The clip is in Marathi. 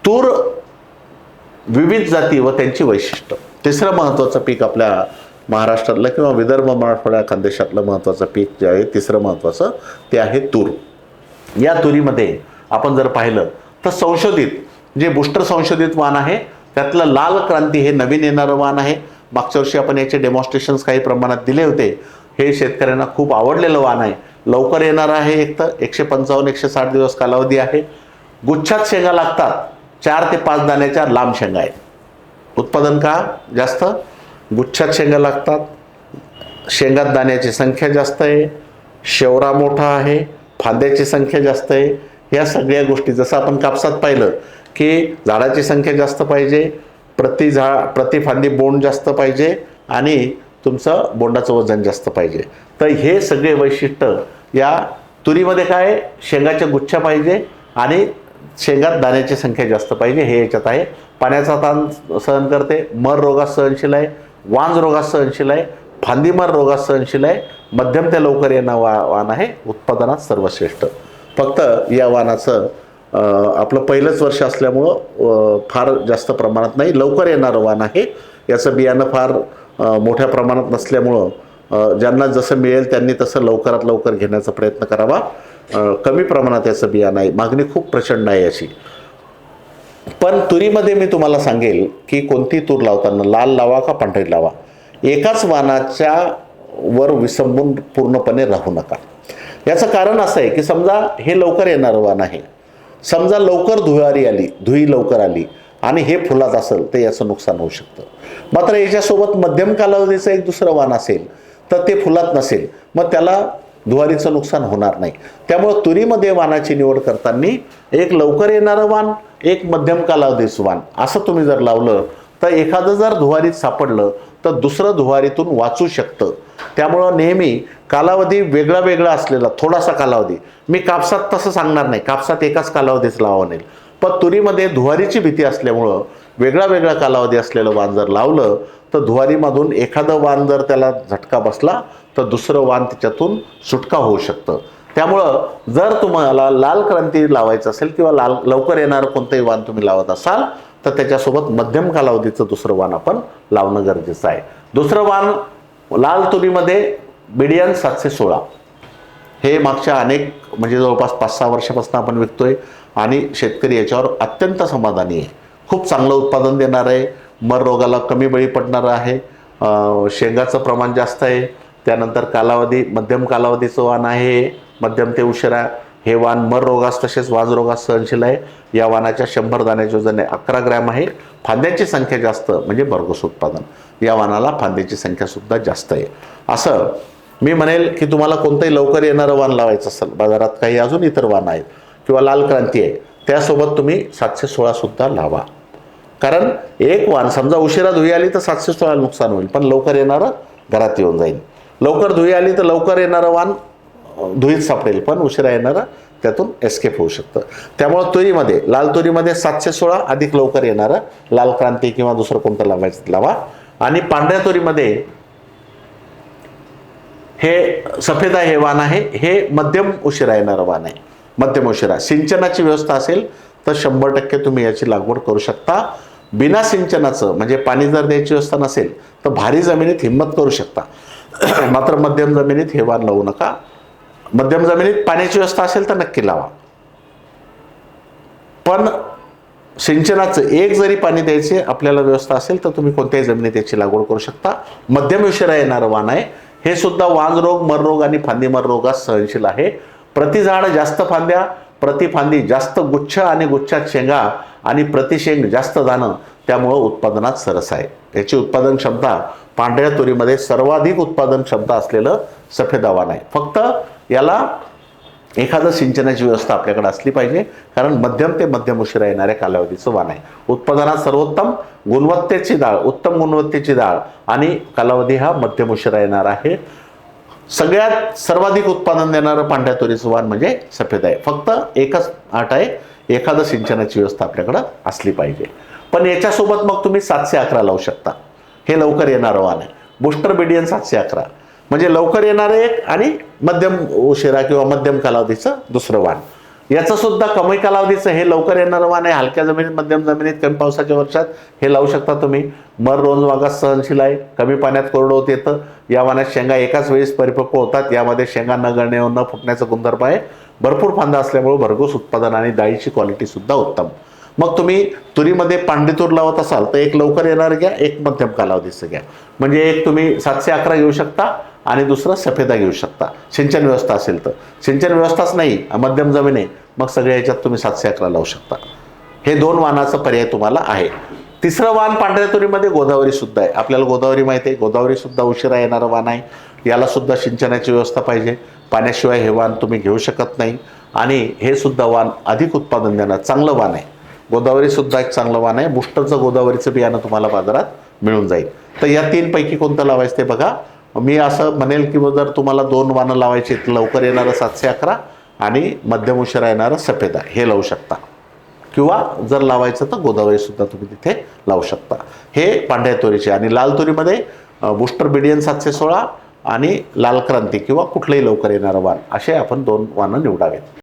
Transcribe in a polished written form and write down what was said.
तूर विविध जाती व त्यांची वैशिष्ट्य. तिसरं महत्त्वाचं पीक आपल्या महाराष्ट्रातलं किंवा विदर्भ मराठवाडा खानदेशातलं महत्त्वाचं पीक जे आहे तिसरं महत्त्वाचं ते आहे तूर. या तुरीमध्ये आपण जर पाहिलं तर संशोधित जे बुस्टर संशोधित वाण आहे त्यातलं लाल क्रांती हे नवीन येणारं वाण आहे. मागच्या वर्षी आपण याचे डेमॉन्स्ट्रेशन्स काही प्रमाणात दिले होते. हे शेतकऱ्यांना खूप आवडलेलं वाण आहे. लवकर येणार आहे. एक तर 155-160 दिवस कालावधी आहे. गुच्छात शेंगा लागतात. 4 ते 5 दाण्याच्या लांब शेंगा आहेत. उत्पादन का जास्त? गुच्छात शेंगा लागतात. शेंगात दाण्याची संख्या जास्त आहे. शेवरा मोठा आहे. फांद्याची संख्या जास्त आहे. या सगळ्या गोष्टी जसं आपण कापसात पाहिलं की झाडाची संख्या जास्त पाहिजे, प्रति फांदी बोंड जास्त पाहिजे आणि तुमचं बोंडाचं वजन जास्त पाहिजे. तर हे सगळे वैशिष्ट्य या तुरीमध्ये काय? शेंगाच्या गुच्छा पाहिजे आणि शेंगात दाण्याची संख्या जास्त पाहिजे हे याच्यात आहे. पाण्याचा ताण सहन करते. मर रोगास सहनशील आहे. वांज रोगास सहनशील आहे. फांदीमर रोगास सहनशील आहे. मध्यम ते लवकर येणं वाण आहे. उत्पादनात सर्वश्रेष्ठ. फक्त या वाणाचं आपलं पहिलंच वर्ष असल्यामुळं फार जास्त प्रमाणात नाही. लवकर येणारं वाण आहे. याचं बियाणं फार मोठ्या प्रमाणात नसल्यामुळं ज्यांना जसं मिळेल त्यांनी तसं लवकरात लवकर घेण्याचा प्रयत्न करावा. कमी प्रमाणात याचं बियाणं आहे. मागणी खूप प्रचंड आहे याची. पण तुरीमध्ये मी तुम्हाला सांगेल की कोणती तूर लावताना लाल लावा का पांढरी लावा. एकाच वाणाच्या वर विसंबून पूर्णपणे राहू नका. याचं कारण असं आहे की समजा हे लवकर येणारं वाण आहे. समजा लवकर धुई लवकर आली आणि हे फुलात असेल तर याचं नुकसान होऊ शकतं. मात्र याच्यासोबत मध्यम कालावधीचं एक दुसरं वाण असेल तर ते फुलात नसेल मग त्याला धुवारीचं नुकसान होणार नाही. त्यामुळं तुरीमध्ये वाणाची निवड करताना एक लवकर येणारं वाण, एक मध्यम कालावधीचं वाण असं तुम्ही जर लावलं तर एखादं जर धुवारीत सापडलं तर दुसरं धुवारीतून वाचू शकतं. त्यामुळं नेहमी कालावधी वेगळा वेगळा असलेला थोडासा कालावधी, मी कापसात तसं सांगणार नाही, कापसात एकाच कालावधीच लावावं नाही. पण तुरीमध्ये धुवारीची भीती असल्यामुळं वेगळा वेगळा कालावधी असलेलं वाण जर लावलं तर धुवारीमधून एखादं वाण जर त्याला झटका बसला तर दुसरं वाण त्याच्यातून सुटका होऊ शकतं. त्यामुळं जर तुम्हाला लाल क्रांती लावायचं असेल किंवा लवकर येणारं कोणतंही वाण तुम्ही लावत असाल तर त्याच्यासोबत मध्यम कालावधीचं दुसरं वाण आपण लावणं गरजेचं आहे. दुसरं वाण लाल तुरीमध्ये बिडियन 716 हे मागच्या अनेक म्हणजे जवळपास 5-6 वर्षापासून आपण विकतोय आणि शेतकरी याच्यावर अत्यंत समाधानी आहे. खूप चांगलं उत्पादन देणार आहे. मर रोगाला कमी बळी पडणारं आहे. शेंगाचं प्रमाण जास्त आहे. त्यानंतर कालावधी मध्यम कालावधीचं वाण आहे. मध्यम ते उशिरा हे वाण मर रोगास तसेच वाज रोगास सहनशील आहे. या वाणाच्या 100 दाण्याचे वजन 11 ग्रॅम आहे. फांद्याची संख्या जास्त म्हणजे भरघोस उत्पादन. या वाणाला फांद्याची संख्या सुद्धा जास्त आहे. असं मी म्हणेल की तुम्हाला कोणतंही लवकर येणारं वाण लावायचं असेल, बाजारात काही अजून इतर वाण आहेत किंवा लाल क्रांती आहे त्यासोबत तुम्ही 716 सुद्धा लावा. कारण एक वाण समजा उशिरा धुई आली तर 716 नुकसान होईल, पण लवकर येणारं घरात येऊन जाईल. लवकर धुई आली तर लवकर येणारं वाण धुईत सापडेल, पण उशिरा येणारं त्यातून एस्केप होऊ शकतं. त्यामुळं तुरीमध्ये लाल तुरीमध्ये 716 अधिक लवकर येणारं लाल क्रांती किंवा दुसरं कोणतं लावायचं लावा. आणि पांढऱ्या तुरीमध्ये हे सफेदा हे वाण आहे. हे मध्यम उशिरा येणारं वाण आहे. मध्यम उशिरा सिंचनाची व्यवस्था असेल तर 100% तुम्ही याची लागवड करू शकता. बिना सिंचनाचं म्हणजे पाणी जर द्यायची व्यवस्था नसेल तर भारी जमिनीत हिंमत करू शकता. मात्र मध्यम जमिनीत हे वाण लावू नका. मध्यम जमिनीत पाण्याची व्यवस्था असेल तर नक्की लावा. पण सिंचनाचं एक जरी पाणी द्यायचे आपल्याला व्यवस्था असेल तर तुम्ही कोणत्याही जमिनीत याची लागवड करू शकता. मध्यम उशिरा येणारं वाण आहे. हे सुद्धा वांज रोग, मर रोग आणि फांदीमर रोगास सहनशील आहे. प्रति झाड जास्त फांद्या, प्रति फांदी जास्त गुच्छ आणि गुच्छात शेंगा आणि प्रति शेंग जास्त दाणं. त्यामुळं उत्पादनात सरस आहे. याची उत्पादन क्षमता पांढऱ्या तुरीमध्ये सर्वाधिक उत्पादन क्षमता असलेलं सफेदा वाण आहे. फक्त याला एखादं सिंचनाची व्यवस्था आपल्याकडे असली पाहिजे, कारण मध्यम ते मध्यम उशिरा येणाऱ्या कालावधीचं वाण आहे. उत्पादनात सर्वोत्तम गुणवत्तेची डाळ, उत्तम गुणवत्तेची डाळ आणि कालावधी हा मध्यम उशिरा येणार आहे. सगळ्यात सर्वाधिक उत्पादन देणारं पांढऱ्या तुरीचं वाण म्हणजे सफेद आहे. फक्त एकच अट आहे, एखादं सिंचनाची व्यवस्था आपल्याकडं असली पाहिजे. पण याच्यासोबत मग तुम्ही 711 लावू शकता. हे लवकर येणारं वाण आहे. बुस्टर बिडियन 711 म्हणजे लवकर येणारं एक आणि मध्यम उशिरा किंवा मध्यम कालावधीचं दुसरं वाण. याचं सुद्धा कमी कालावधीचं हे लवकर येणारं वाण आहे. हलक्या जमिनीत, मध्यम जमिनीत, कमी पावसाच्या वर्षात हे लावू शकता तुम्ही. मर रोज वागात सहनशील आहे, कमी पाण्यात कोरडं होत येतं. या वाणात शेंगा एकाच वेळेस परिपक्व होतात. यामध्ये शेंगा न गळणे व न फुटण्याचा गुणधर्म आहे. भरपूर फांदा असल्यामुळे भरघोस उत्पादन आणि डाळीची क्वालिटी सुद्धा उत्तम. मग तुम्ही तुरीमध्ये पांढरी तूर लावत असाल तर एक लवकर येणार घ्या, एक मध्यम कालावधीचं घ्या. म्हणजे एक तुम्ही 711 घेऊ शकता आणि दुसरं सफेदा घेऊ शकता. सिंचन व्यवस्था असेल तर. सिंचन व्यवस्थाच नाही, मध्यम जमीन आहे, मग सगळ्या ह्याच्यात तुम्ही 711 लावू शकता. हे 2 वाणाचा पर्याय तुम्हाला आहे. तिसरं वाण पांढऱ्या तुरीमध्ये गोदावरी सुद्धा आहे. आपल्याला गोदावरी माहिती आहे, गोदावरी सुद्धा उशिरा येणारं वाण आहे. याला सुद्धा सिंचनाची व्यवस्था पाहिजे. पाण्याशिवाय हे वाण तुम्ही घेऊ शकत नाही. आणि हे सुद्धा वाण अधिक उत्पादन देणार चांगलं वाण आहे. गोदावरी सुद्धा एक चांगलं वाण आहे. बुस्टरचं गोदावरीचं बियाणं तुम्हाला बाजारात मिळून जाईल. तर या 3 पैकी कोणतं लावायचं ते बघा. मी असं म्हणेल की जर तुम्हाला 2 वाणं लावायची लवकर येणारं 711 आणि मध्यम उशिरा येणारं सफेदा हे लावू शकता. किंवा जर लावायचं तर गोदावरी सुद्धा तुम्ही तिथे लावू शकता. हे पांढऱ्या तुरीचे. आणि लाल तुरीमध्ये बुस्टर BDN 716 आणि लाल क्रांती किंवा कुठलंही लवकर येणारं वाण असे आपण 2 वाणं निवडावेत.